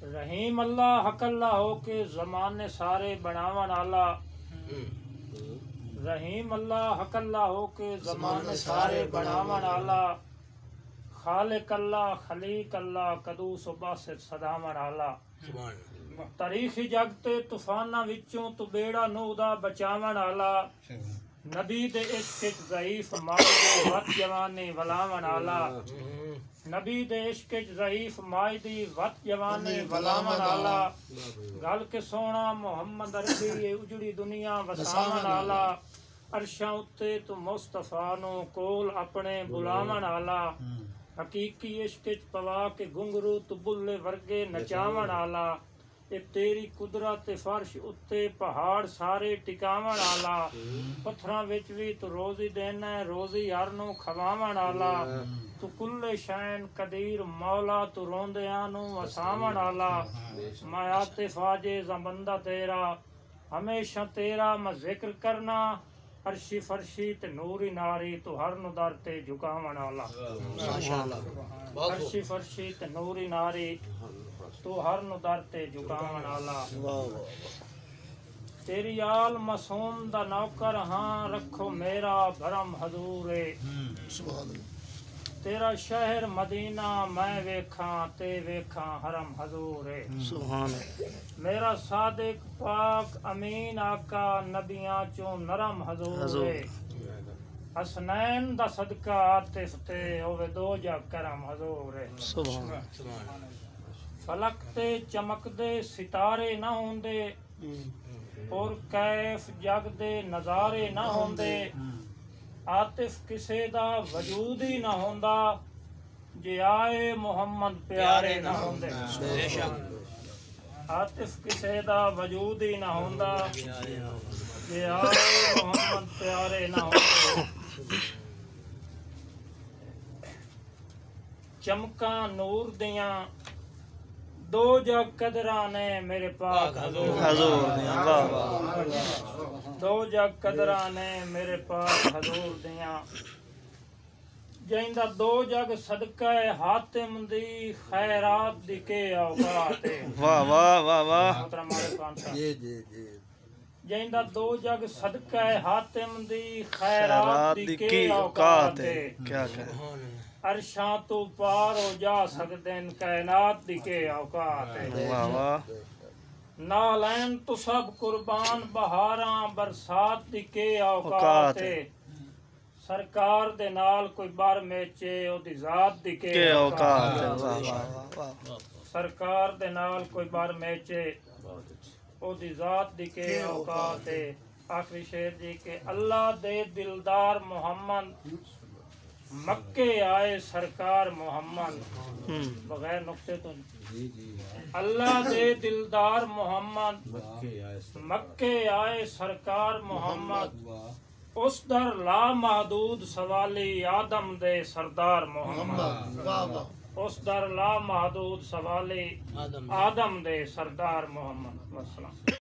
रहीम अल्लाह हक अल्लाह हो के ज़माने सारे बनावन आला। रहीम अल्लाह हक अल्लाह हो के ज़माने सारे बनावन आला। खालिक अल्लाह खलीक अल्लाह कदू सुबह से सदावन आला। तारीखी जगते तूफाना विचों तू बेड़ा नूह दा बचावन आला। नबी दे इश्क ज़ईफ माई दे वत जवानी वलावन आला। नबी दे इश्क ज़ईफ माई दी वत जवानी वलावन आला। गल के सोना मुहम्मद अरबी उजड़ी दुनिया वसावन आला। अरशां उत्ते तू मुस्तफा नु कोल अपने बुलावन आला। हकीकी इश्क पवा के घुंगरू तू बुल्ले वर्गे नचावन आला। ए तेरी कुदरत फर्श उत्ते पहाड़ सारे टिकावन आला। पत्थरां विच भी तू रोजी देना रोजी हर नू खवावन आला। तू कुल्ले शैन कदीर मौला तू रोंदियां नू वसावन आला। मैं आतिफ आजिज़ बंदा तेरा हमेशा तेरा मैं जिक्र करना। अर्शी फर्शी ते नूरी नारी तू हर नु दर ते झुकावन आला। अर्शी फर्शी ते नूरी नारी तू हर नु दर ते झुकावन आला। तेरी आल मासूम दा नौकर हाँ रखो मेरा भरम हजूरे। तेरा शहर मदीना मैं वेखा ते वेखा हरम हजूरे। मेरा सादिक पाक अमीन आका नबियां चो नरम हजूरे। हसनैन दा सदका आतिफ ते होवे दो जग करम हजूरे। फलक ते चमकदे सितारे ना होंदे और कैफ जगदे नजारे ना होंदे। आतिफ किसे दा वजूद ही ना होंदा जे आए मुहम्मद प्यारे ना होंदे। आतिफ किसे दा वजूद ही ना होंदा जे आए मुहम्मद प्यारे ना होंदे। चमका नूर दियां दो जग कदरा ने मेरे पाक हजूर दियां। दो जग कदरा ने मेरे पाक हजूर दियां। जिंदा दो जग सदका हातिम दी खैरात दी के औकात। वाह वाह वाह वाह। जिंदा दो जग सदका हातिम दी खैरात दी के औकात। क्या क्या अरशां तो पार हो जा सकदे न कायनात दी के औकात। नालैन तो सब कुर्बान बहारां बरसात दी के औकात। सरकार दे नाल कोई बार मेचे ओदी जात दी के औकात। सरकार दे नाल कोई बार मेचे ओदी जात दी के औकात। आखिरी शेर जी के अल्लाह दे दिलदार मोहम्मद मक्के आए सरकार मोहम्मद। बगैर नुक्ते तो अल्लाह दे दिलदार मोहम्मद मक्के आए सरकार मोहम्मद। उस दर ला महदूद सवाली आदम दे सरदार मोहम्मद। उस दर ला महदूद सवाली आदम दे सरदार मोहम्मद।